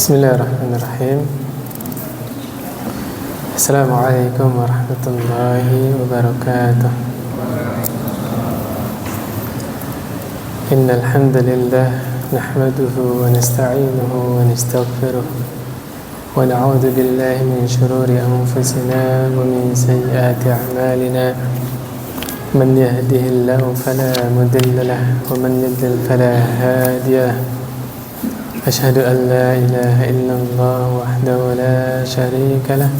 Bismillahirrahmanirrahim. Assalamualaikum warahmatullahi wabarakatuh. Innal hamdalillah nahmaduhu wa nasta'inuhu wa nastaghfiruh wa na'udzu billahi min shururi anfusina wa min sayyiati a'malina. Man yahdihillahu fala mudilla lahu wa man yudlil fala hadiya lahu. أشهد أن لا إله إلا الله وحده لا شريك له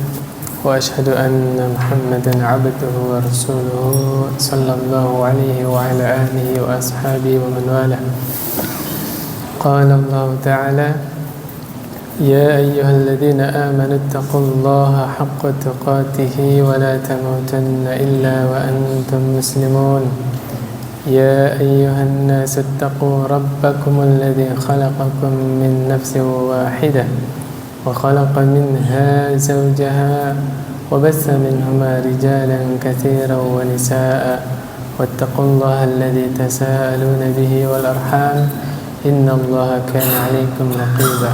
وأشهد أن محمدا عبده ورسوله صلى الله عليه وعلى آله وأصحابه ومن والاه. قال الله تعالى: يا أيها الذين آمنوا اتقوا الله حق تقاته ولا تموتن إلا وأنتم مسلمون. يا أيها الناس اتقوا ربكم الذي خلقكم من نفس واحدة وخلق منها زوجها وبث منهما رجالا كثيرا ونساء واتقوا الله الذي تساءلون به والأرحام إن الله كان عليكم رقيبا.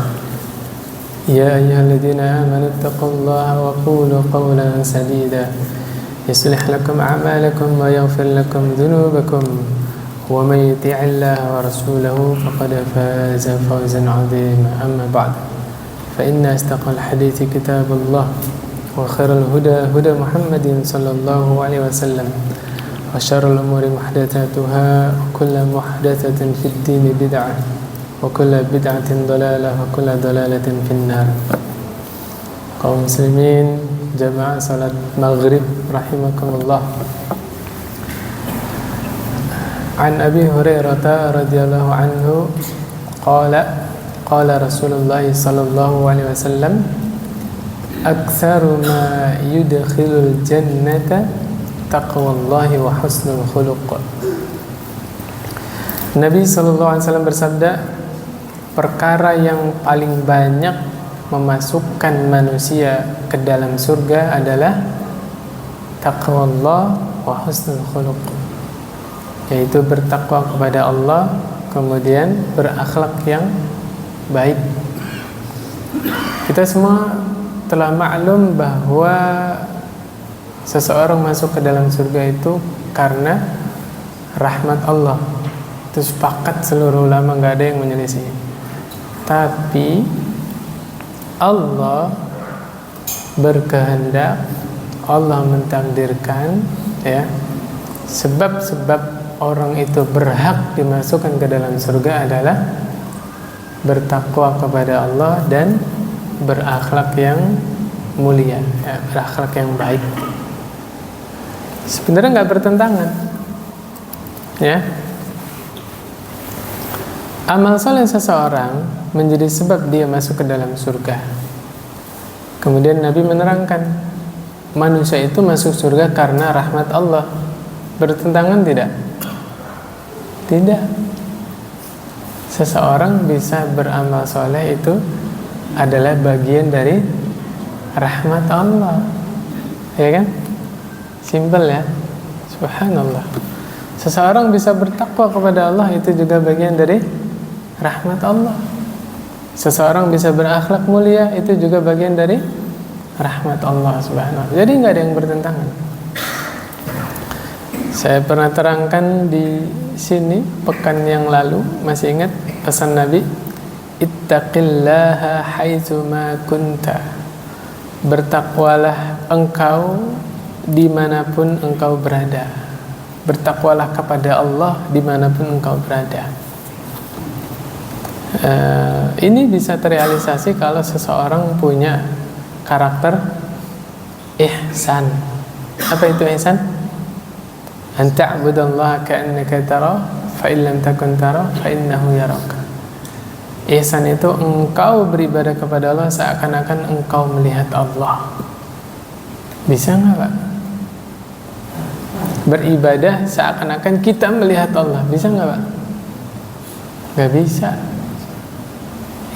يا أيها الذين آمنوا اتقوا الله وقولوا قولا سديدا يصلح لكم أعمالكم ويغفر لكم ذنوبكم ومن يطع الله ورسوله فقد فاز فوزا عظيما. أما بعد فإن أصدق الحديث كتاب الله وخير الهدى هدى محمد صلى الله عليه وسلم وشر الأمور محدثاتها وكل محدثة في الدين بدعة وكل بدعة ضلالة وكل ضلالة في النار. Kaum muslimin jamaah salat maghrib rahimakumullah. An Abi Hurairah radhiyallahu anhu qala Rasulullah sallallahu alaihi wasallam aktsaru ma yudkhilul jannata taqwallahi wa husnul khuluq. Nabi sallallahu alaihi wasallam bersabda, perkara yang paling banyak memasukkan manusia ke dalam surga adalah taqwallah wa husnul khuluq, yaitu bertakwa kepada Allah kemudian berakhlak yang baik. Kita semua telah maklum bahwa seseorang masuk ke dalam surga itu karena rahmat Allah. Itu sepakat seluruh ulama, gak ada yang menyelisih. Tapi Allah berkehendak, Allah mentakdirkan, ya, sebab-sebab orang itu berhak dimasukkan ke dalam surga adalah bertakwa kepada Allah dan berakhlak yang mulia, ya, berakhlak yang baik. Sebenarnya nggak bertentangan, ya. Amal soleh seseorang menjadi sebab dia masuk ke dalam surga. Kemudian Nabi menerangkan, manusia itu masuk surga karena rahmat Allah. Bertentangan tidak? Tidak. Seseorang bisa beramal soleh itu adalah bagian dari rahmat Allah, ya kan? Simpel, ya. Subhanallah. Seseorang bisa bertakwa kepada Allah, itu juga bagian dari rahmat Allah. Seseorang bisa berakhlak mulia, itu juga bagian dari rahmat Allah subhanahu wa ta'ala. Jadi nggak ada yang bertentangan. Saya pernah terangkan di sini pekan yang lalu, masih ingat pesan Nabi, ittaqillaha haitsu ma kunta. Bertakwalah engkau dimanapun engkau berada. Bertakwalah kepada Allah dimanapun engkau berada. Ini bisa terrealisasi kalau seseorang punya karakter ihsan. Apa itu ihsan? An ta'budallaha ka'annaka tara fa in lam takun tara fa innahu yaraka. Ihsan itu engkau beribadah kepada Allah seakan-akan engkau melihat Allah. Bisa nggak, Pak? Beribadah seakan-akan kita melihat Allah. Bisa nggak, Pak? Nggak bisa.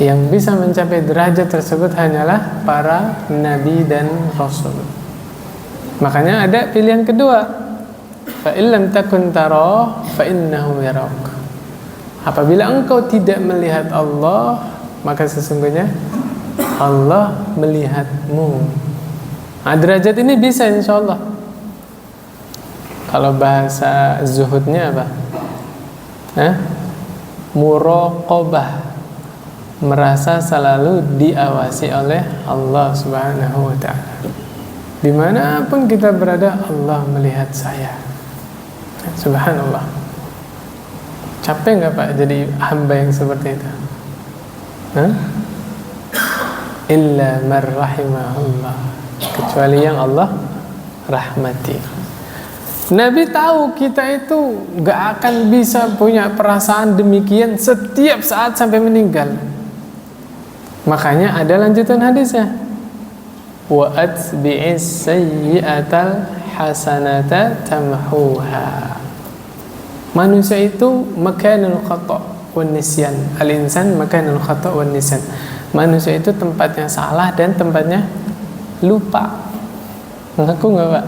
Yang bisa mencapai derajat tersebut hanyalah para nabi dan rasul. Makanya ada pilihan kedua, fa illam takun tara fa innahu yarak. Apabila engkau tidak melihat Allah, maka sesungguhnya Allah melihatmu. Nah, derajat ini bisa insya Allah. Kalau bahasa zuhudnya apa? Muraqabah, merasa selalu diawasi oleh Allah Subhanahu wa ta'ala. Dimanapun kita berada, Allah melihat saya. Subhanallah. Capek nggak Pak jadi hamba yang seperti itu? Illa man rahimahullah, kecuali yang Allah rahmati. Nabi tahu kita itu gak akan bisa punya perasaan demikian setiap saat sampai meninggal. Makanya ada lanjutan hadisnya, wa atbi'is sayyi'atal hasanata tamhuha. Manusia itu makanul khata' wan nisyan. Al-insan makanul khata' wan nisyan. Manusia itu tempatnya salah dan tempatnya lupa. Ngaku gak Pak?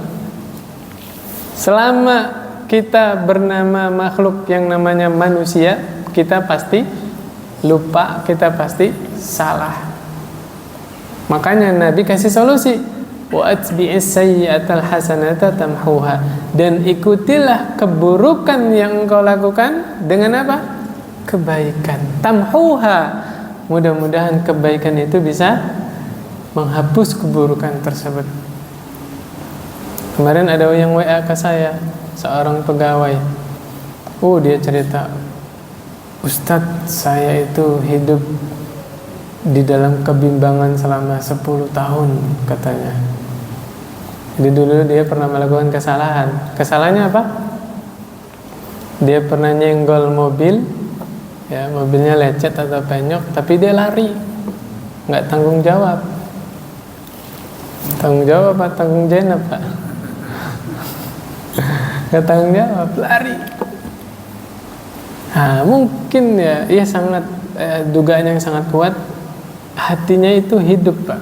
Selama kita bernama makhluk yang namanya manusia, kita pasti lupa, kita pasti salah. Makanya Nabi kasih solusi, wa atbi'is sayyi'atal hasanata tamhuha, dan ikutilah keburukan yang engkau lakukan dengan apa? Kebaikan. Tamhuha, mudah-mudahan kebaikan itu bisa menghapus keburukan tersebut. Kemarin ada yang WA ke saya, seorang pegawai. Dia cerita, Ustadz, saya itu hidup di dalam kebimbangan selama 10 tahun katanya. Jadi dulu dia pernah melakukan kesalahan. Kesalahannya apa? Dia pernah nyenggol mobil, ya, mobilnya lecet atau penyok, tapi dia lari, nggak tanggung jawab. Tanggung jawab apa tanggung jenab Pak? Nggak tanggung jawab, lari. Mungkin ia sangat dugaan yang sangat kuat, hatinya itu hidup Pak,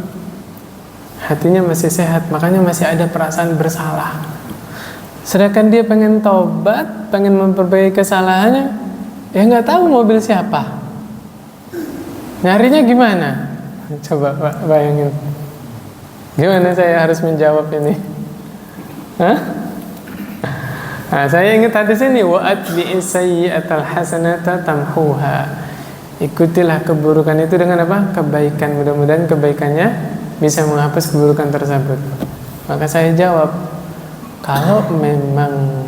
hatinya masih sehat, makanya masih ada perasaan bersalah. Sedangkan dia pengen taubat, pengen memperbaiki kesalahannya, ya nggak tahu mobil siapa, nyarinya gimana? Coba Pak bayangin, gimana saya harus menjawab ini? Saya ingat hadis ini, wa atbi'is sayyi'atal hasanata tamhuha. Ikutilah keburukan itu dengan apa? Kebaikan. Mudah-mudahan kebaikannya bisa menghapus keburukan tersebut. Maka saya jawab, kalau memang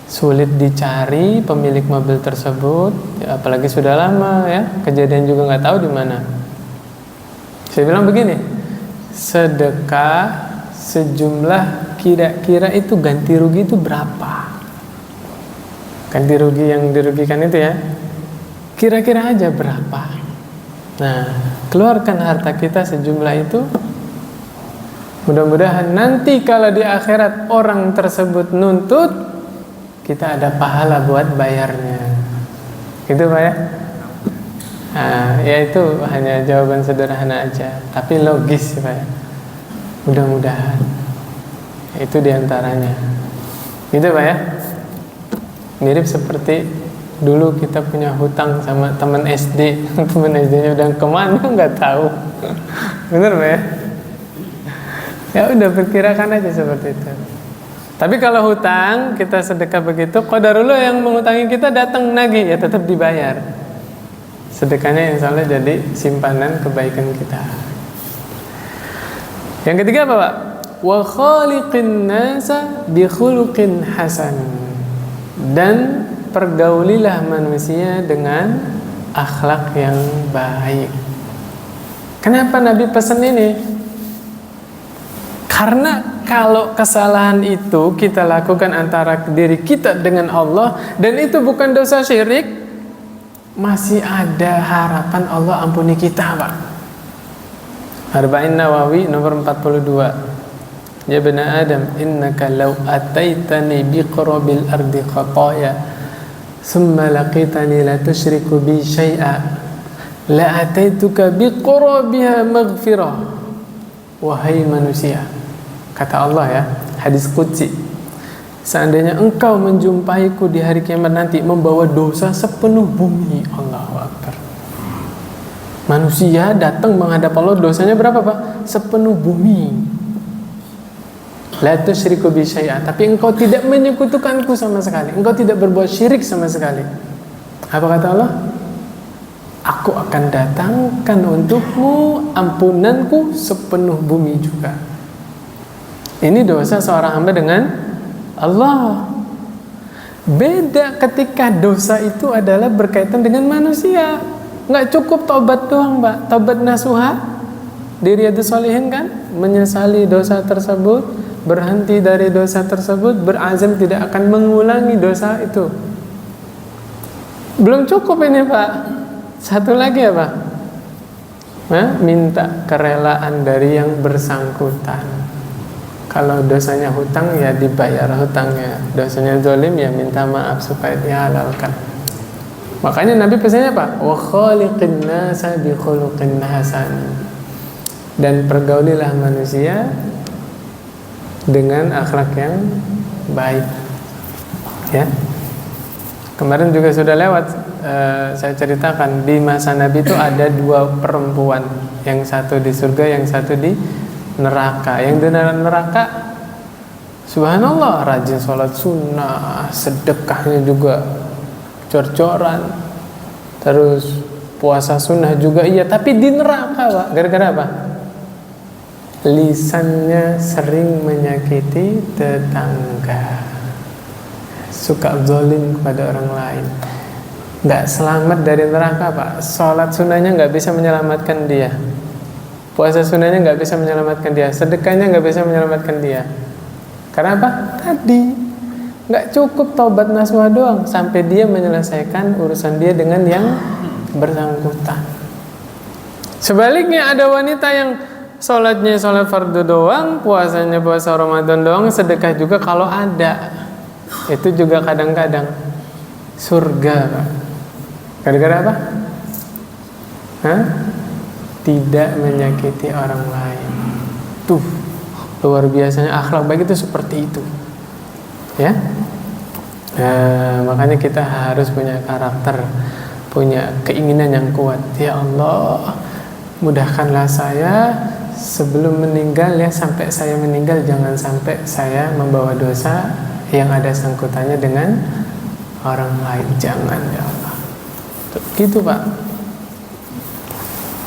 sulit dicari pemilik mobil tersebut, ya, apalagi sudah lama ya, kejadian juga nggak tahu di mana. Saya bilang begini, sedekah sejumlah kira-kira itu ganti rugi itu berapa? Ganti rugi yang dirugikan itu ya, kira-kira aja berapa? Nah, keluarkan harta kita sejumlah itu. Mudah-mudahan nanti kalau di akhirat orang tersebut nuntut, kita ada pahala buat bayarnya. Gitu Pak ya? Ya itu hanya jawaban sederhana aja, tapi logis Pak ya. Mudah-mudahan itu diantaranya. Gitu Pak ya. Mirip seperti dulu kita punya hutang sama teman SD. Teman SD-nya udah kemana nggak tahu. Bener Pak ya. Ya udah perkirakan aja seperti itu. Tapi kalau hutang kita sedekah begitu, qadarullah yang mengutangi kita datang nagih, ya tetap dibayar. Sedekahnya insya Allah jadi simpanan kebaikan kita. Yang ketiga apa Pak? Wa khaliqin nasa bi khuluqin hasan. Dan pergaulilah manusia dengan akhlak yang baik. Kenapa Nabi pesan ini? Karena kalau kesalahan itu kita lakukan antara diri kita dengan Allah, dan itu bukan dosa syirik, masih ada harapan Allah ampuni kita Pak. Arba'in Nawawi nomor 42. Ya bani Adam, innaka law ataitani biqrabil ardi khataya thumma laqitani la tusyriku bi syai'a la ataituka biqrabiha maghfirah. Wahai manusia, kata Allah ya, hadis qudsi, seandainya engkau menjumpaiku di hari kiamat nanti membawa dosa sepenuh bumi, Allahu Akbar, Manusia datang menghadap Allah, dosanya berapa Pak? Sepenuh bumi. La tusyriku bi syai'a, tapi engkau tidak menyekutukanku sama sekali. Engkau tidak berbuat syirik sama sekali. Apa kata Allah? Aku akan datangkan untukmu ampunanku sepenuh bumi juga. Ini dosa seorang hamba dengan Allah. Beda ketika dosa itu adalah berkaitan dengan manusia. Nggak cukup tobat doang, Mbak. Tobat nasuha di Riyadhus Shalihin kan, menyesali dosa tersebut, berhenti dari dosa tersebut, berazam tidak akan mengulangi dosa itu. Belum cukup ini, Pak. Satu lagi apa? Minta kerelaan dari yang bersangkutan. Kalau dosanya hutang, ya dibayar hutangnya. Dosanya zalim, ya minta maaf supaya dihalalkan. Makanya Nabi pesannya apa? Wa khaliqin nasa bi khuluqin hasan. Dan pergaulilah manusia dengan akhlak yang baik. Ya. Kemarin juga sudah lewat, saya ceritakan di masa Nabi itu ada 2 perempuan, yang satu di surga, yang satu di neraka. Yang di neraka, subhanallah, rajin sholat sunnah, sedekahnya juga cor-coran, terus puasa sunnah juga iya, tapi di neraka, Pak. Gara-gara apa? Lisannya sering menyakiti tetangga, suka zalim kepada orang lain. Nggak selamat dari neraka, Pak. Sholat sunnahnya nggak bisa menyelamatkan dia, puasa sunnahnya nggak bisa menyelamatkan dia, sedekahnya nggak bisa menyelamatkan dia. Karena apa? Tadi nggak cukup taubat nasuha doang, sampai dia menyelesaikan urusan dia dengan yang bersangkutan. Sebaliknya ada wanita yang sholatnya sholat fardu doang, puasanya puasa Ramadan doang, sedekah juga kalau ada. Itu juga kadang-kadang surga, Pak. Gara-gara apa? Tidak menyakiti orang lain. Tuh, luar biasanya akhlak baik itu seperti itu. Ya, makanya kita harus punya karakter, punya keinginan yang kuat. Ya Allah, mudahkanlah saya sebelum meninggal, ya, sampai saya meninggal jangan sampai saya membawa dosa yang ada sangkutannya dengan orang lain. Jangan, ya Allah. Gitu, Pak.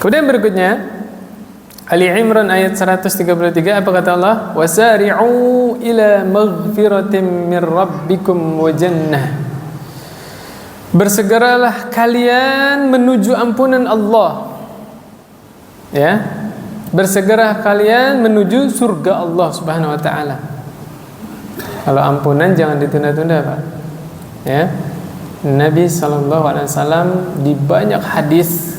Kemudian berikutnya Ali Imran ayat 133, apa kata Allah? Wasari'u ila maghfiratin min rabbikum wa jannah. Bersegeralah kalian menuju ampunan Allah. Ya. Bersegera kalian menuju surga Allah Subhanahu wa taala. Kalau ampunan jangan ditunda-tunda, Pak. Ya. Nabi sallallahu alaihi wasallam di banyak hadis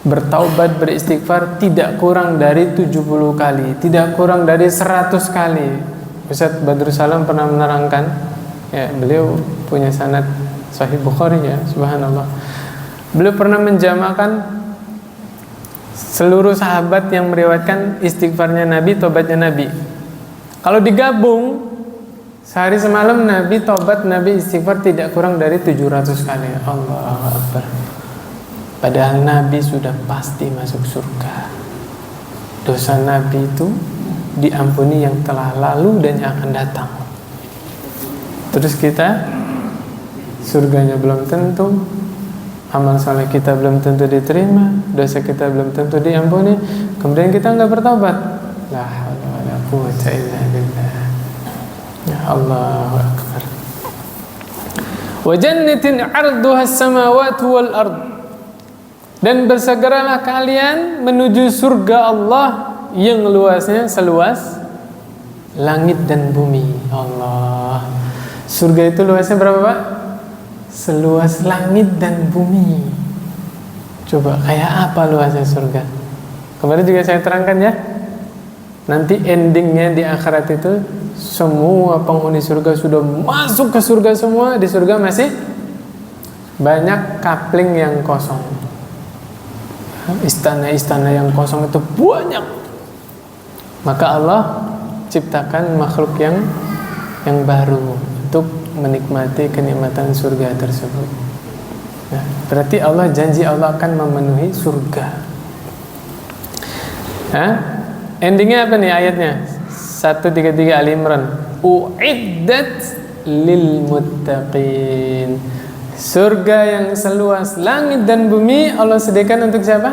bertaubat, beristighfar tidak kurang dari 70 kali, tidak kurang dari 100 kali. Ustaz Badrus Salam pernah menerangkan, ya, beliau punya sanad Sahih Bukhari, ya, subhanallah. Beliau pernah menjamakan seluruh sahabat yang meriwayatkan istighfarnya Nabi, taubatnya Nabi. Kalau digabung sehari semalam Nabi taubat, Nabi istighfar tidak kurang dari 700 kali. Allahu Akbar. Padahal Nabi sudah pasti masuk surga. Dosa Nabi itu diampuni yang telah lalu dan yang akan datang. Terus kita surganya belum tentu, amal soleh kita belum tentu diterima, dosa kita belum tentu diampuni, kemudian kita nggak bertobat. La haula wala quwwata illa billah. Ya Allahu Akbar. Wa jannatin 'arduha as-samawati wal ard. Dan bersegeralah kalian menuju surga Allah yang luasnya seluas langit dan bumi. Allah. Surga itu luasnya berapa, Pak? Seluas langit dan bumi. Coba kayak apa luasnya surga? Kemarin juga saya terangkan, ya. Nanti endingnya di akhirat itu semua penghuni surga sudah masuk ke surga semua. Di surga masih banyak kapling yang kosong. Istana-istana yang kosong itu banyak. Maka Allah ciptakan makhluk yang baru untuk menikmati kenikmatan surga tersebut. Nah, berarti Allah janji Allah akan memenuhi surga. Endingnya apa nih ayatnya? 133 Ali Imran. Uiddat lil muttaqin. Surga yang seluas langit dan bumi Allah sediakan untuk siapa?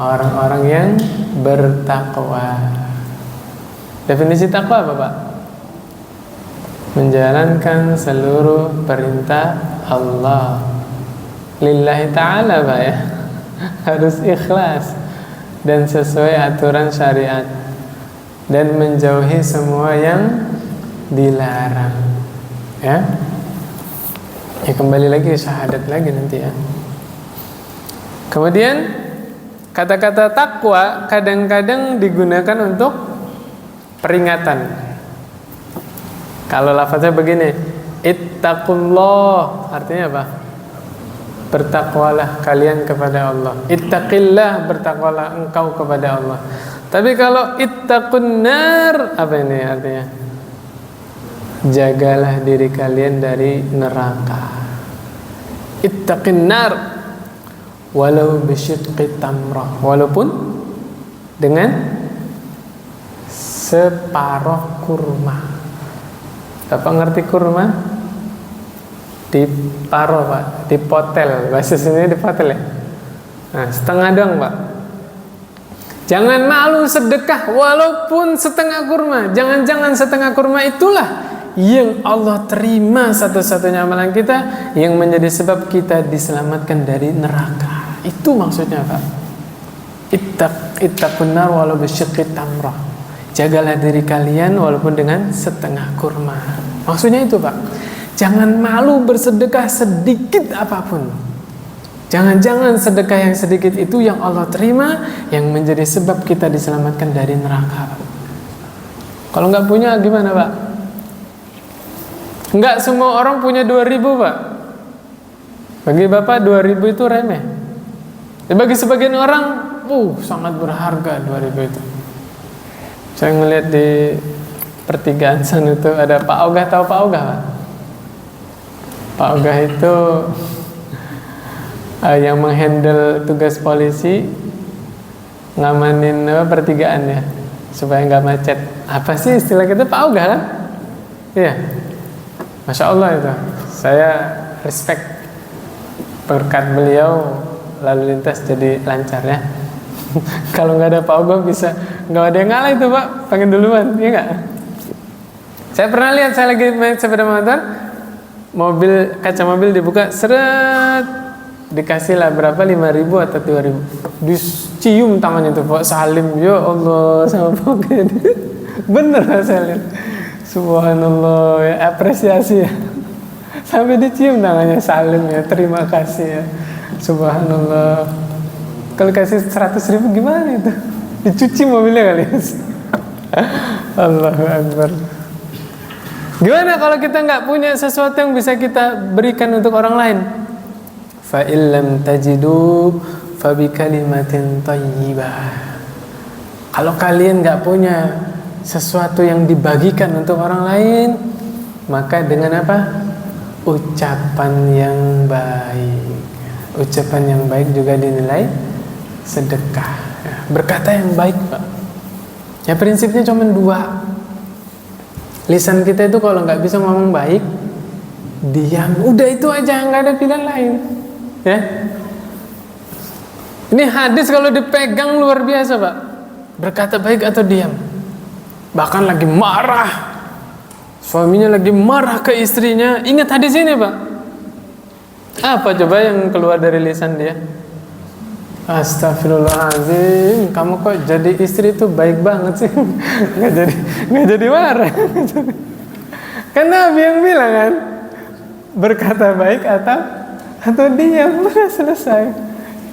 Orang-orang yang bertakwa. Definisi takwa apa, Pak? Menjalankan seluruh perintah Allah lillahi ta'ala, Pak, ya. Harus ikhlas dan sesuai aturan syariat dan menjauhi semua yang dilarang, ya. Ya, kembali lagi syahadat lagi nanti, ya. Kemudian kata-kata takwa kadang-kadang digunakan untuk peringatan. Kalau lafaznya begini, ittaqullah, artinya apa? Bertakwalah kalian kepada Allah. Ittaqillah, bertakwalah engkau kepada Allah. Tapi kalau ittaqun nar, apa ini artinya? Jagalah diri kalian dari neraka. Ittaqin nar walau bisyiqqi tamrah, walaupun dengan separuh kurma. Bapak ngerti kurma? Diparuh, Pak, dipotel. Bahasa sini dipotel, ya. Nah, setengah doang, Pak. Jangan malu sedekah walaupun setengah kurma. Jangan-jangan setengah kurma itulah yang Allah terima satu-satunya amalan kita, yang menjadi sebab kita diselamatkan dari neraka. Itu maksudnya, Pak. Ittaqun nar walau bisyiqqi tamrah. Jagalah diri kalian walaupun dengan setengah kurma. Maksudnya itu, Pak. Jangan malu bersedekah sedikit apapun. Jangan-jangan sedekah yang sedikit itu yang Allah terima, yang menjadi sebab kita diselamatkan dari neraka, Pak. Kalau nggak punya gimana, Pak? Nggak semua orang punya 2.000, Pak. Bagi Bapak 2.000 itu remeh. Bagi sebagian orang, sangat berharga 2.000 itu. Saya ngeliat di pertigaan sana itu ada Pak Ogah, tahu Pak Ogah, Pak? Pak Ogah itu yang menghandle tugas polisi, ngamanin pertigaan, ya, supaya nggak macet. Apa sih istilah kita, Pak Ogah, kan? Iya, Masya Allah itu. Saya respect, berkat beliau lalu lintas jadi lancar, ya. Kalau nggak ada Pak Ogah bisa nggak ada yang ngalah itu, Pak. Pengen duluan, ya nggak? Saya pernah lihat, saya lagi main sepeda motor, kaca mobil dibuka, seret, dikasih lah berapa, 5.000 atau 2.000, dicium tangannya tuh Pak Salim, ya Allah, sama Pak Ogah. Bener lah saya lihat, subhanallah, ya, apresiasi, ya. Sampai dicium tangannya Salim, ya, terima kasih, ya, subhanallah. Kalau kasih 100.000 gimana itu? Dicuci mobilnya kali, ya. Allahu Akbar. Gimana kalau kita nggak punya sesuatu yang bisa kita berikan untuk orang lain? Fa illam tajidu fa bi kalimatin thayyibah. Kalau kalian nggak punya sesuatu yang dibagikan untuk orang lain, maka dengan apa? Ucapan yang baik. Ucapan yang baik juga dinilai sedekah, ya. Berkata yang baik, Pak. Ya, prinsipnya cuma 2. Lisan kita itu kalau nggak bisa ngomong baik, diam. Udah itu aja, nggak ada pilihan lain, ya. Ini hadis kalau dipegang luar biasa, Pak. Berkata baik atau diam. Bahkan lagi marah, suaminya lagi marah ke istrinya, ingat hadis ini, Pak. Apa coba yang keluar dari lisan dia? Astagfirullahaladzim, kamu kok jadi istri itu baik banget sih. Nggak jadi marah. Kan Nabi yang bilang, kan, berkata baik atau diam, udah selesai.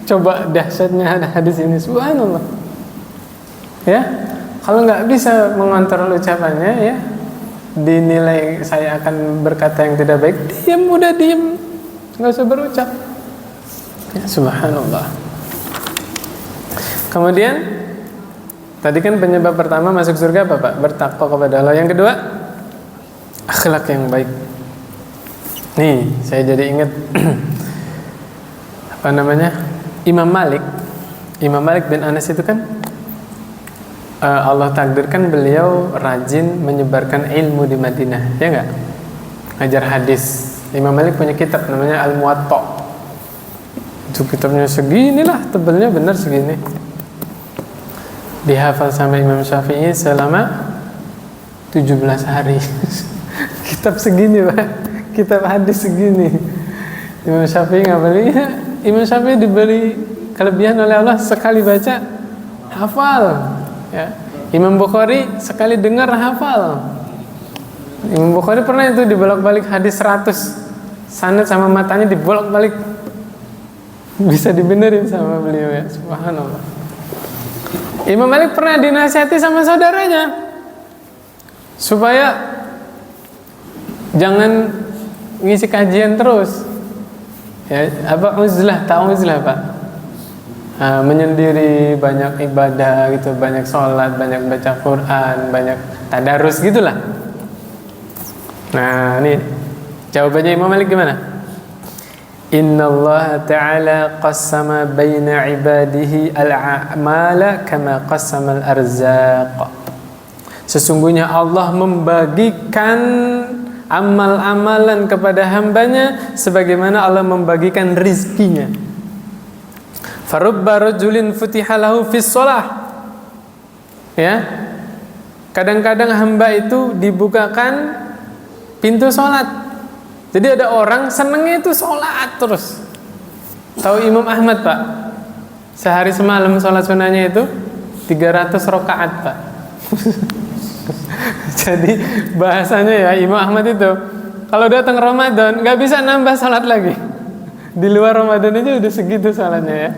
Coba dahsyatnya ada hadis ini, subhanallah. Ya, kalau nggak bisa mengontrol ucapannya, ya, dinilai saya akan berkata yang tidak baik, diam, udah diam, nggak usah berucap. Ya, subhanallah. Kemudian tadi kan penyebab pertama masuk surga apa, Pak? Bertakwa kepada Allah. Yang kedua, akhlak yang baik. Nih, saya jadi ingat Imam Malik bin Anas itu kan Allah takdirkan beliau rajin menyebarkan ilmu di Madinah, ya enggak? Ngajar hadis. Imam Malik punya kitab namanya Al-Muwatta. Itu kitabnya seginilah, tebalnya benar segini. Dihafal sama Imam Syafi'i selama 17 hari. Kitab segini, Pak. Kitab hadis segini. Imam Syafi'i ngapalin. Imam Syafi'i diberi kelebihan oleh Allah, sekali baca hafal, ya. Imam Bukhari sekali dengar hafal. Imam Bukhari pernah itu dibolak-balik hadis 100 sanad sama matanya dibolak-balik, bisa dibenerin sama beliau, ya. Subhanallah. Imam Malik pernah dinasihati sama saudaranya supaya jangan ngisi kajian terus, ya. Uzlah, tahu uzlah, Pak? Menyendiri, banyak ibadah gitu, banyak sholat, banyak baca Quran, banyak tadarus gitulah. Nah, ini jawabannya Imam Malik gimana? Innallaha ta'ala qassama baina ibadihi al-a'mala kama qassama al-arzaq. Sesungguhnya Allah membagikan amal-amalan kepada hambanya sebagaimana Allah membagikan rizkinya. Farubba rajulin futiha lahu fis shalah. Ya. Kadang-kadang hamba itu dibukakan pintu sholat. Jadi ada orang senengnya itu sholat terus. Tahu Imam Ahmad, Pak? Sehari semalam sholat sunnahnya itu 300 rakaat, Pak. Jadi bahasanya ya Imam Ahmad itu kalau datang Ramadan nggak bisa nambah sholat lagi. Di luar Ramadan aja udah segitu sholatnya, ya.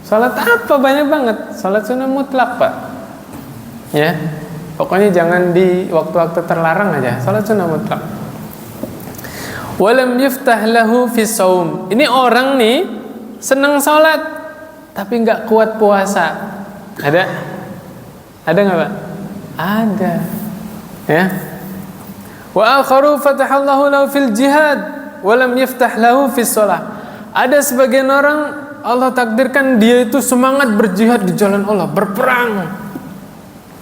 Sholat apa banyak banget. Sholat sunnah mutlak, Pak. Ya, pokoknya jangan di waktu-waktu terlarang aja. Sholat sunnah mutlak. Walam yuftah lahu fis saum. Ini orang nih senang sholat tapi nggak kuat puasa. Ada nggak, Pak? Ada. Ya. Wa akharu fatahallahu lahu fil jihad walam yuftah lahu fis shalah. Ada sebagian orang Allah takdirkan dia itu semangat berjihad di jalan Allah, berperang.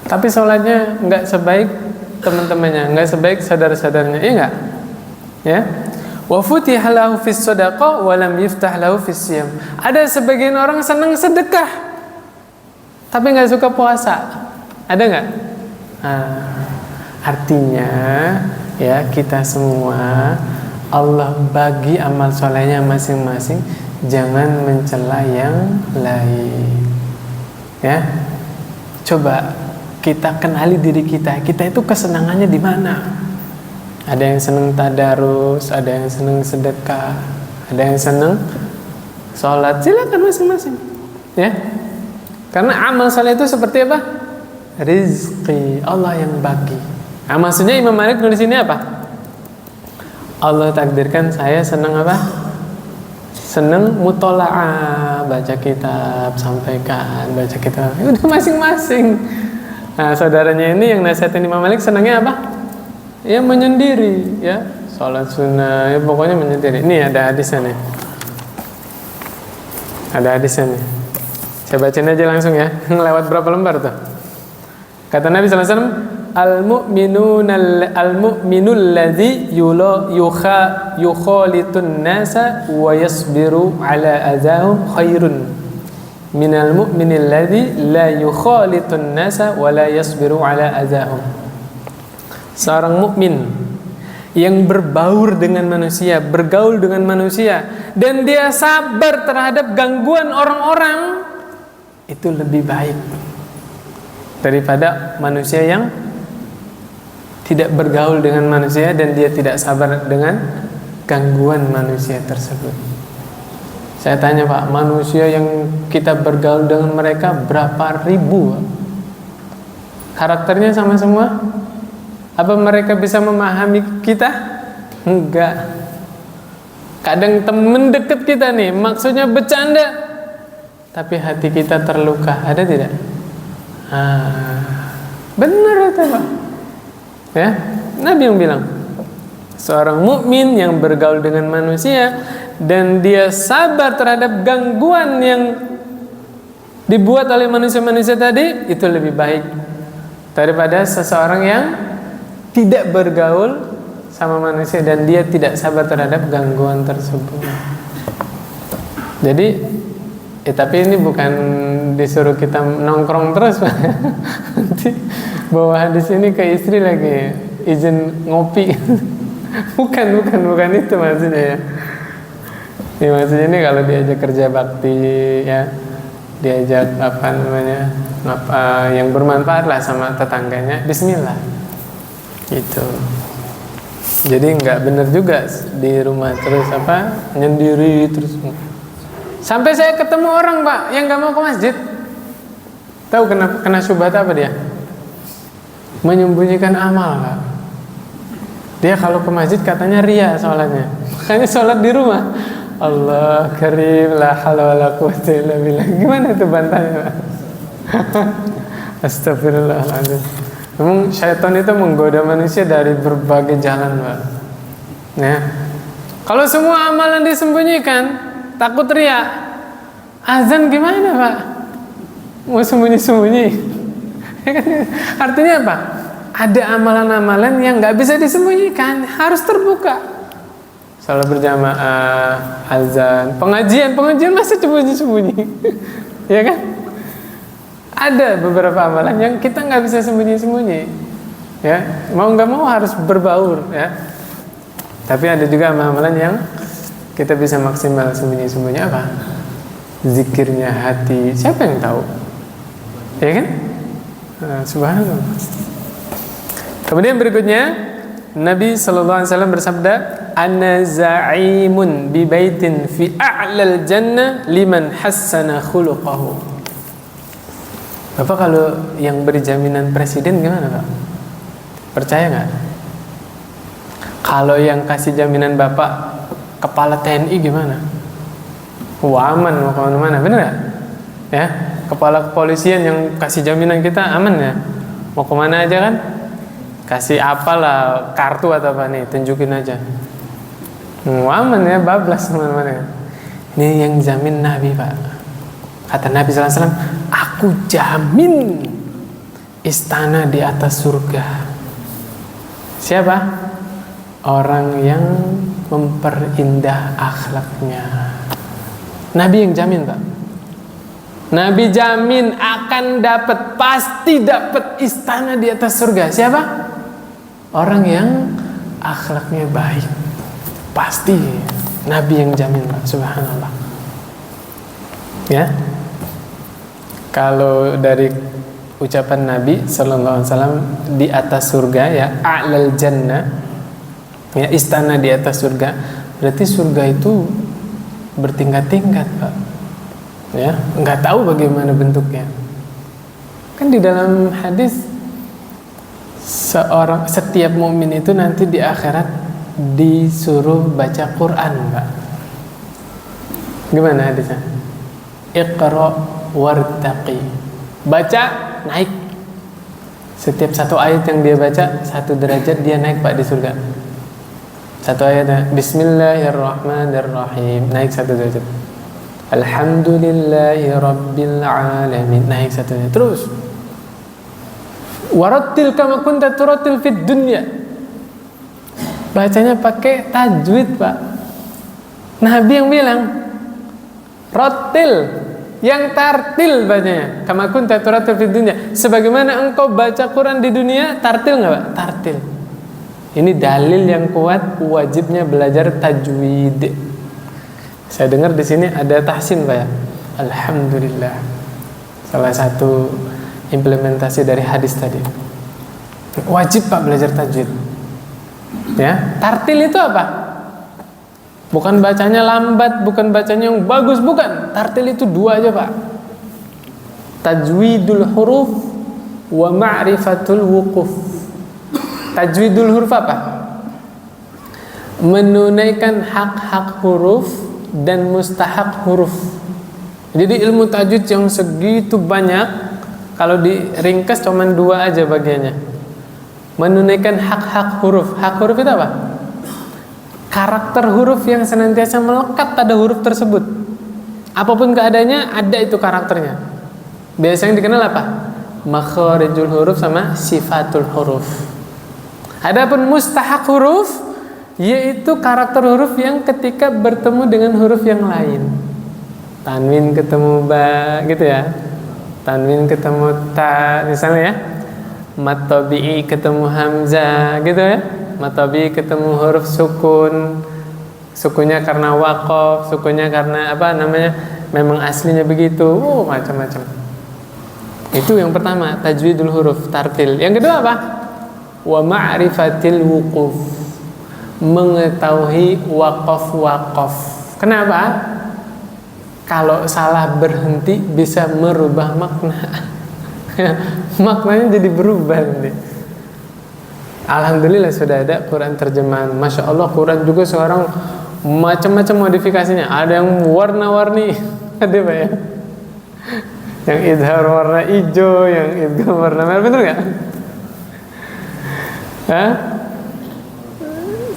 Tapi sholatnya nggak sebaik teman-temannya, nggak sebaik saudara-saudaranya, iya nggak? Ya. Wa futiha lahu fis shadaqah wa lam yuftah lahu fis siyam. Ada sebagian orang senang sedekah tapi nggak suka puasa. Ada nggak? Artinya ya kita semua Allah bagi amal solehnya masing-masing, jangan mencela yang lain. Ya, coba kita kenali diri kita. Kita itu kesenangannya di mana? Ada yang senang tadarus, ada yang senang sedekah, ada yang senang sholat. Silakan masing-masing. Ya, karena amal soleh itu seperti apa? Rizki Allah yang bagi. Maksudnya Imam Malik nulis ini apa? Allah takdirkan saya senang apa? Senang mutola'ah, baca kitab, sampaikan, baca kitab. Udah masing-masing. Nah, saudaranya ini yang nasihatin Imam Malik senangnya apa? Ya menyendiri, ya sholat sunnah, ya pokoknya menyendiri. Ini ada hadisnya nih. Ada hadisnya nih. Saya bacain aja langsung ya. Ngelewat berapa lembar tuh? Kata Nabi sallallahu alaihi wasallam, al-mu'minul ladzi yukhalitun nasa wa yasbiru ala azahum khairun minal mu'minil ladzi la yukhalitun nasa wa la yasbiru ala azahum. Seorang mukmin yang berbaur dengan manusia, bergaul dengan manusia, dan dia sabar terhadap gangguan orang-orang, itu lebih baik daripada manusia yang tidak bergaul dengan manusia dan dia tidak sabar dengan gangguan manusia tersebut. Saya tanya, Pak, manusia yang kita bergaul dengan mereka berapa ribu? Karakternya sama semua? Apa mereka bisa memahami kita? Enggak. Kadang temen deket kita nih maksudnya bercanda, tapi hati kita terluka. Ada tidak? Benar itu, Pak. Ya, Nabi yang bilang, Seorang mukmin yang bergaul dengan manusia dan dia sabar terhadap gangguan yang dibuat oleh manusia-manusia tadi, itu lebih baik daripada seseorang yang tidak bergaul sama manusia dan dia tidak sabar terhadap gangguan tersebut. Jadi tapi ini bukan disuruh kita nongkrong terus, Pak. Nanti bawa hadis ini ke istri lagi, izin ngopi. bukan itu maksudnya ya. Ini maksudnya ini kalau diajak kerja bakti ya, diajak yang bermanfaat lah sama tetangganya, bismillah gitu. Jadi nggak benar juga di rumah terus nyendiri terus. Sampai saya ketemu orang, Pak, yang nggak mau ke masjid. Tahu kena syubhat apa dia? Menyembunyikan amal, Pak. Dia kalau ke masjid katanya ria sholatnya, makanya sholat di rumah. Allah karim, la haula wala quwwata illa billah. Gimana itu bantahnya, Pak? Astagfirullahaladzim. Memang syaitan itu menggoda manusia dari berbagai jalan, Pak. Nah, kalau semua amalan disembunyikan, takut riak, azan gimana, Pak? Mau sembunyi-sembunyi? Artinya apa? Ada amalan-amalan yang nggak bisa disembunyikan, harus terbuka. Salat berjamaah, azan, pengajian masa sembunyi-sembunyi, ya kan? Ada beberapa amalan yang kita nggak bisa sembunyi-sembunyi, ya. Mau nggak mau harus berbaur, ya. Tapi ada juga amalan yang kita bisa maksimal sembunyi-sembunyi apa? Zikirnya hati, siapa yang tahu? Ya kan? Subhanallah. Kemudian berikutnya Nabi SAW bersabda, "Ana za'imun bi baitin fi a'lal jannah liman hassana khuluquhu." Bapak kalau yang beri jaminan presiden gimana, Pak? Percaya nggak? Kalau yang kasih jaminan Bapak kepala TNI gimana? Aman mau kemana-mana, bener nggak? Ya, kepala kepolisian yang kasih jaminan kita aman ya? Mau kemana aja kan? Kasih apalah kartu atau apa nih, tunjukin aja. Aman ya, bablas kemana-mana. Ini yang jamin Nabi, Pak. Kata Nabi SAW, aku jamin istana di atas surga. Siapa? Orang yang memperindah akhlaknya. Nabi yang jamin, Pak. Nabi jamin akan dapat, pasti dapat istana di atas surga. Siapa? Orang yang akhlaknya baik. Pasti Nabi yang jamin, Pak. Subhanallah. Ya. Kalau dari ucapan Nabi sallallahu alaihi wasallam di atas surga ya, a'lal jannah. Ya, istana di atas surga. Berarti surga itu bertingkat-tingkat, Pak. Ya, nggak tahu bagaimana bentuknya. Kan di dalam hadis setiap mukmin itu nanti di akhirat disuruh baca Quran, Pak. Gimana hadisnya? Iqra wartaqi. Baca, naik. Setiap satu ayat yang dia baca, satu derajat dia naik, Pak, di surga. Satu ayatnya Bismillahirrahmanirrahim, naik satu derajat. Alhamdulillahi rabbil alamin, naik satu derajat. Terus warattil kama kunta turattil fid dunya. Bacanya pakai tajwid, Pak. Nabi yang bilang rattil, yang tartil bacanya. Kama kunta turattil fid dunya. Sebagaimana engkau baca Quran di dunia, tartil enggak, Pak? Tartil. Ini dalil yang kuat wajibnya belajar tajwid. Saya dengar di sini ada tahsin, Pak ya. Alhamdulillah. Salah satu implementasi dari hadis tadi. Wajib, Pak, belajar tajwid. Ya, tartil itu apa? Bukan bacanya lambat, bukan bacanya yang bagus, bukan. Tartil itu dua aja, Pak. Tajwidul huruf wa ma'rifatul wuquf. Tajwidul huruf apa? Menunaikan hak-hak huruf dan mustahak huruf. Jadi ilmu tajwid yang segitu banyak, kalau diringkas cuma dua aja bagiannya. Menunaikan hak-hak huruf. Hak huruf itu apa? karakter huruf yang senantiasa melekat pada huruf tersebut. Apapun keadaannya, ada itu karakternya. Biasanya dikenal apa? Makharijul huruf sama sifatul huruf. Adapun mustahak huruf, yaitu karakter huruf yang ketika bertemu dengan huruf yang lain. Tanwin ketemu ba, gitu ya. Tanwin ketemu ta, misalnya ya. Mat tabi'i ketemu hamzah, gitu ya. Mat tabi'i ketemu huruf sukun. Sukunnya karena waqaf, sukunnya karena apa namanya? Memang aslinya begitu. Macam-macam. Itu yang pertama, tajwidul huruf, tartil. Yang kedua apa? Wa ma'rifatil wuquf. Mengetahui waqaf-waqaf. Kenapa? Kalau salah berhenti bisa merubah makna. Maknanya jadi berubah nanti. Alhamdulillah sudah ada Quran terjemahan. Masya Allah, Quran juga seorang macam-macam modifikasinya. Ada yang warna-warni, ada Pak ya? Yang idhar warna hijau, yang idgham warna merah, betul nggak? Hah?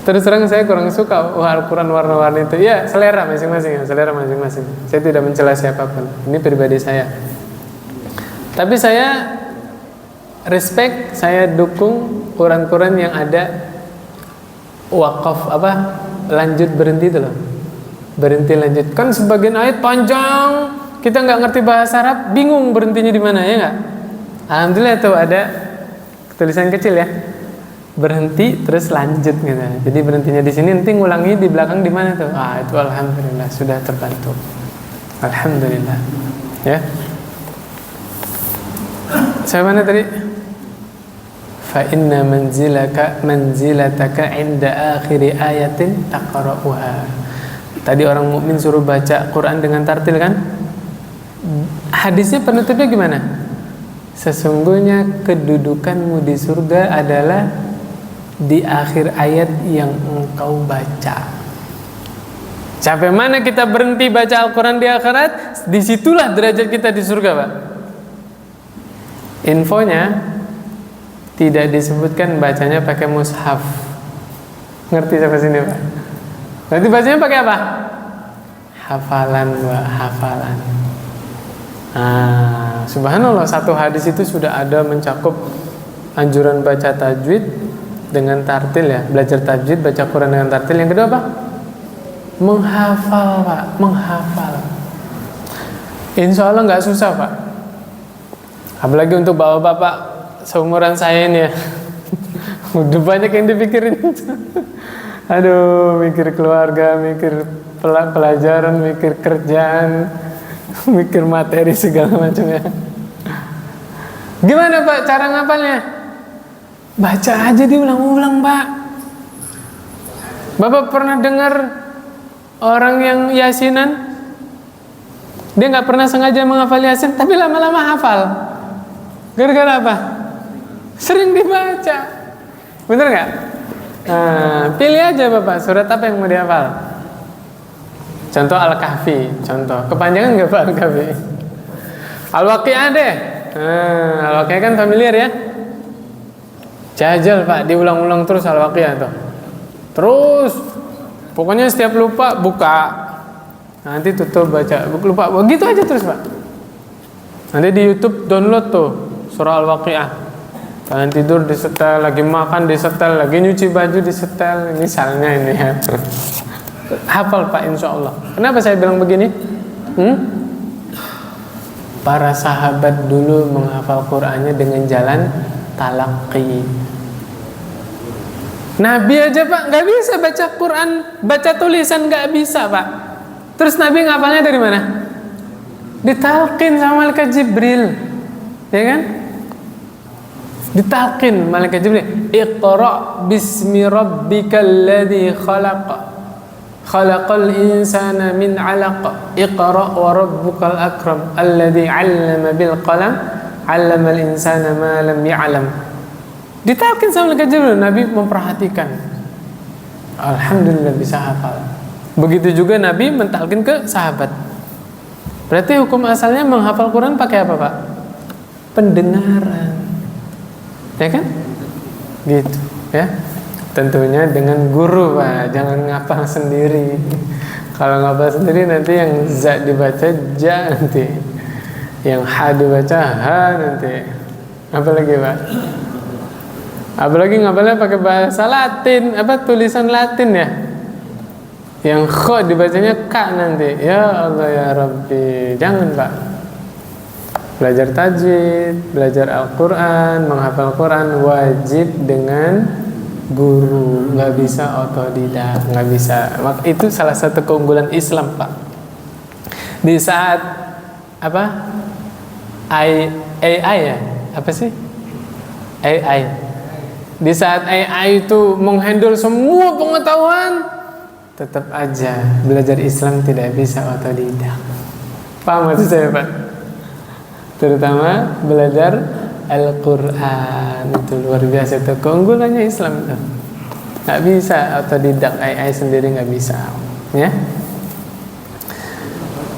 Terus terang saya kurang suka Al-Quran warna-warni itu. Ya, selera masing-masing ya, selera masing-masing. Saya tidak mencela siapapun. Ini pribadi saya. Tapi saya respect, saya dukung Quran-Quran yang ada wakaf apa? Lanjut berhenti itu loh. Berhenti lanjut. Kan sebagian ayat panjang, kita nggak ngerti bahasa Arab, bingung berhentinya di mana, ya nggak? Alhamdulillah tuh ada tulisan kecil ya. Berhenti terus lanjut gitu. Jadi berhentinya di sini, nanti ngulangi di belakang di mana tuh? Itu alhamdulillah sudah terbantu. Alhamdulillah. Ya. Saya mana tadi? Fa inna manzilataka inda akhiri ayatin taqra'uha. Tadi orang mukmin suruh baca Quran dengan tartil kan? Hadisnya penutupnya gimana? Sesungguhnya kedudukanmu di surga adalah di akhir ayat yang engkau baca. Sampai mana kita berhenti baca Al-Quran di akhirat, disitulah derajat kita di surga, Pak. Infonya tidak disebutkan bacanya pakai mushaf. Ngerti sampai sini, Pak? Berarti bacanya pakai apa? Hafalan, Pak, hafalan. Subhanallah, satu hadis itu sudah ada mencakup anjuran baca tajwid dengan tartil ya, belajar tajwid, baca Quran dengan tartil. Yang kedua apa? Menghafal, Pak, menghafal. Insya Allah nggak susah, Pak. Apalagi untuk bapak-bapak seumuran saya ini ya. Udah banyak yang dipikirin. Aduh, mikir keluarga, mikir pelajaran, mikir kerjaan, mikir materi segala macam ya. Gimana Pak cara ngapalnya? Baca aja diulang-ulang, Pak. Bapak pernah dengar orang yang yasinan? Dia nggak pernah sengaja menghafal yasin, tapi lama-lama hafal. Gara-gara apa? Sering dibaca. Bener nggak? Pilih aja Bapak, surat apa yang mau dihafal? Contoh Al-Kahfi, contoh. Kepanjangan nggak Pak Al-Kahfi? Al-Waqi'ah deh. Al-Waqi'ah kan familiar ya? Jajal Pak, diulang-ulang terus Al-Waqi'ah tuh. Terus, pokoknya setiap lupa buka, nanti tutup baca, lupa, begitu aja terus Pak. Nanti di YouTube download tuh surah Al-Waqi'ah. Kalian tidur disetel, lagi makan disetel, lagi nyuci baju disetel, misalnya ini ya. Hafal Pak insya Allah. Kenapa saya bilang begini? Para sahabat dulu menghafal Qur'annya dengan jalan talaqi. Nabi aja Pak nggak bisa baca Quran, baca tulisan nggak bisa Pak. Terus Nabi ngapalnya dari mana? Ditalqin sama malaikat Jibril, ya kan? Ditalqin malaikat Jibril. Iqra bismi rabbikal ladzi khalaq, khalaqal insana min 'alaq, iqra wa rabbukal akram alladzi 'allama bil qalam 'allamal insana ma lam ya'lam. Ditalqin sama malaikat Jibril, Nabi memperhatikan. Alhamdulillah bisa hafal. Begitu juga Nabi mentalkin ke sahabat. Berarti hukum asalnya menghafal Quran pakai apa Pak? Pendengaran, ya kan? Gitu, ya. Tentunya dengan guru, Pak. Jangan ngapal sendiri. Kalau ngapal sendiri nanti yang za dibaca ja nanti, yang ha dibaca ha nanti. Apalagi, Pak? Apalagi ngapalnya pakai bahasa Latin, tulisan Latin ya. Yang kho dibacanya ka nanti. Ya Allah ya Rabbi, jangan, Pak. Belajar tajwid, belajar Al-Quran, menghafal Quran wajib dengan guru, nggak bisa otodidak, nggak bisa. Itu salah satu keunggulan Islam, Pak. Di saat AI ya, apa sih AI? Di saat AI itu menghandle semua pengetahuan, tetap aja belajar Islam tidak bisa otodidak. Paham maksud saya, Pak? Terutama belajar Al-Quran, itu luar biasa, itu keunggulannya Islam itu. Nggak bisa otodidak, AI sendiri nggak bisa, ya.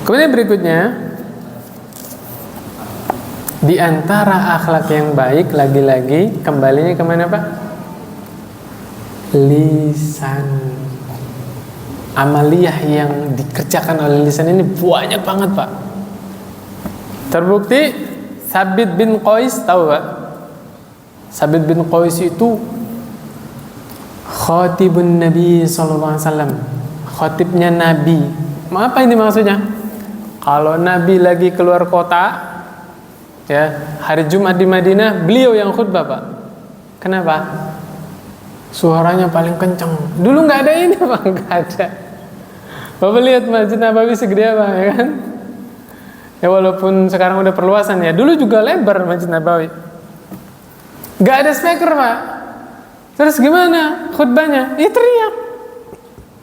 Kemudian berikutnya, di antara akhlak yang baik, lagi-lagi kembalinya kemana, Pak? Lisan. Amaliyah yang dikerjakan oleh lisan ini banyak banget, Pak. Terbukti Sabit bin Qais, tahu, Pak? Sabit bin Qais itu khatibun Nabi sallallahu alaihi wasallam, khatibnya Nabi. Apa ini maksudnya? Kalau Nabi lagi keluar kota, ya, hari Jumat di Madinah, beliau yang khutbah, Pak. Kenapa? Suaranya paling kencang. Dulu nggak ada ini, Pak, nggak ada. Bapak lihat Masjid Nabawi segede apa, ya kan? Ya walaupun sekarang udah perluasan ya, dulu juga lebar Masjid Nabawi. Gak ada speaker, Pak. Terus gimana khutbahnya? Ya teriak.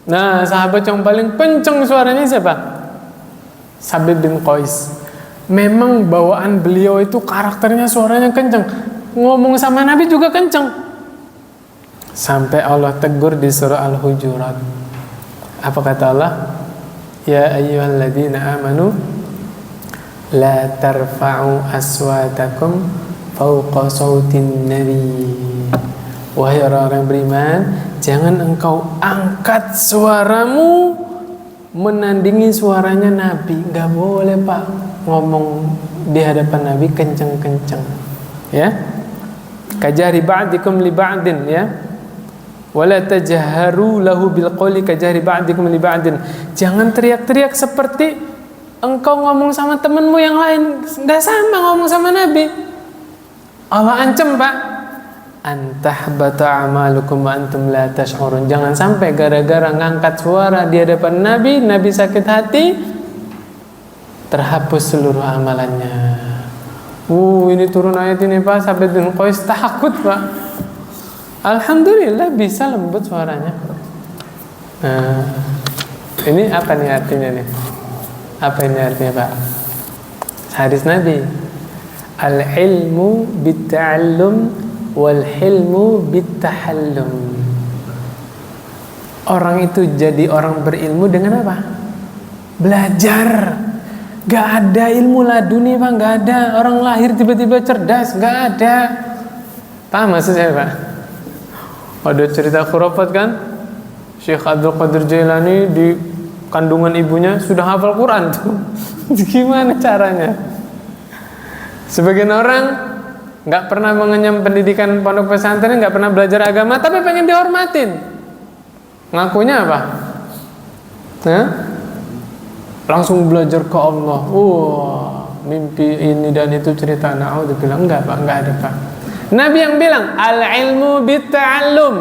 Nah, sahabat yang paling kenceng suaranya siapa? Sabit bin Qais. Memang bawaan beliau itu karakternya suaranya kenceng. Ngomong sama Nabi juga kenceng. Sampai Allah tegur di surah Al-Hujurat. Apa kata Allah? Ya ayyuhalladzina amanu la tarfa'u aswatakum fawqa sautin nabi. Wahai orang-orang beriman, jangan engkau angkat suaramu menandingi suaranya Nabi. Gak boleh, Pak, ngomong di hadapan Nabi kenceng-kenceng, ya. Kajari ba'dikum li ba'din, ya. Wala tajharu lahu bil qawli kajari ba'dikum li ba'din. Jangan teriak-teriak seperti engkau ngomong sama temanmu yang lain. Gak sama ngomong sama Nabi. Allah ancam, Pak. Antahbata amalukum wa antum la tash'urun. Jangan sampai gara-gara ngangkat suara di hadapan Nabi, Nabi sakit hati, terhapus seluruh amalannya. Ini turun ayat ini, Pak. Sabit bin Qais takut, Pak. Alhamdulillah bisa lembut suaranya. Nah, ini apa nih artinya nih? Apa ini artinya, Pak? Hadis Nabi, al-ilmu bit-ta'allum wal hilmu bit-tahallum. Orang itu jadi orang berilmu dengan apa? Belajar. Gak ada ilmu laduni, Pak. Gak ada orang lahir tiba-tiba cerdas. Gak ada. Paham maksud saya, Pak? Ada cerita khurafat kan? Syekh Abdul Qadir Jailani di kandungan ibunya sudah hafal Quran tuh. Gimana caranya? Sebagian orang nggak pernah mengenyam pendidikan pondok pesantren, nggak pernah belajar agama, tapi pengen dihormatin. Ngakunya apa? Langsung belajar ke Allah. Mimpi ini dan itu cerita. Na'udzubillah. Enggak, Pak, enggak ada, Pak. Nabi yang bilang al-ilmu bit-ta'allum.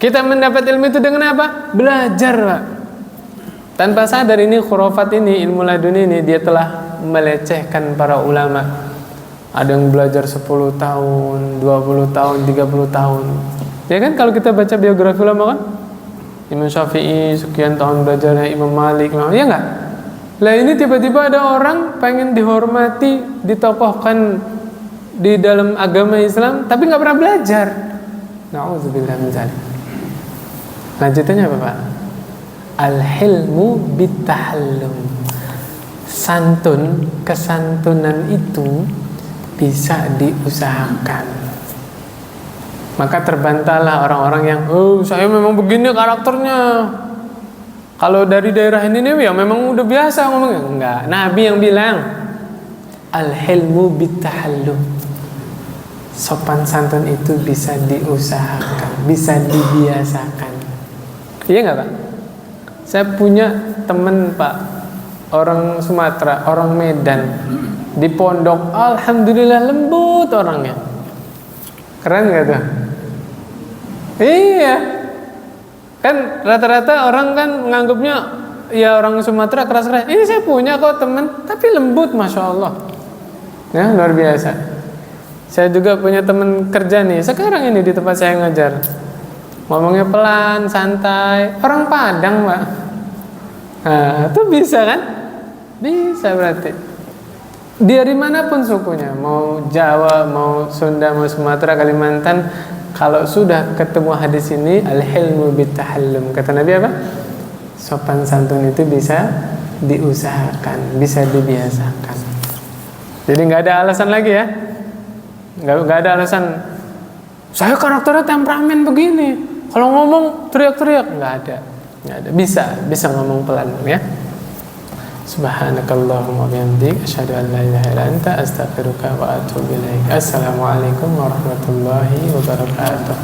Kita mendapat ilmu itu dengan apa? Belajar, Pak. Tanpa sadar ini khurafat ini, ilmu laduni ini, dia telah melecehkan para ulama. Ada yang belajar 10 tahun, 20 tahun, 30 tahun. Ya kan, kalau kita baca biografi ulama kan, Imam Syafi'i sekian tahun belajarnya, Imam Malik, ya enggak? Lah ini tiba-tiba ada orang pengen dihormati, ditokohkan di dalam agama Islam, tapi nggak pernah belajar. Na'udzubillah min dzalik. Lanjutannya apa, Pak? Al-hilmu bit-tahallum. Santun, kesantunan itu bisa diusahakan. Maka terbantahlah orang-orang yang, oh saya memang begini karakternya. Kalau dari daerah ini nih ya memang udah biasa ngomongnya. Enggak, Nabi yang bilang al-hilmu bitahallum. Sopan santun itu bisa diusahakan, bisa dibiasakan. Iya nggak Pak? Saya punya teman Pak, orang Sumatera, orang Medan, di pondok, alhamdulillah lembut orangnya. Keren nggak tuh? Iya, kan rata-rata orang kan menganggapnya ya orang Sumatera keras-keras. Ini saya punya kok teman, tapi lembut, masya Allah, ya luar biasa. Saya juga punya teman kerja nih, sekarang ini di tempat saya ngajar, ngomongnya pelan, santai, orang Padang Pak. Nah, itu bisa kan? Bisa berarti. Dari manapun sukunya, mau Jawa, mau Sunda, mau Sumatera, Kalimantan, kalau sudah ketemu hadis ini, al-hilmu bitahallum, kata Nabi apa? Sopan santun itu bisa diusahakan, bisa dibiasakan. Jadi nggak ada alasan lagi ya, nggak ada alasan. Saya karakternya temperamen begini, kalau ngomong teriak-teriak, nggak ada. Bisa ngomong pelan ya. Subhanakallahumma bihamdik asyhadu an la ilaha illa anta astaghfiruka wa atubu ilaik. Assalamualaikum warahmatullahi wabarakatuh.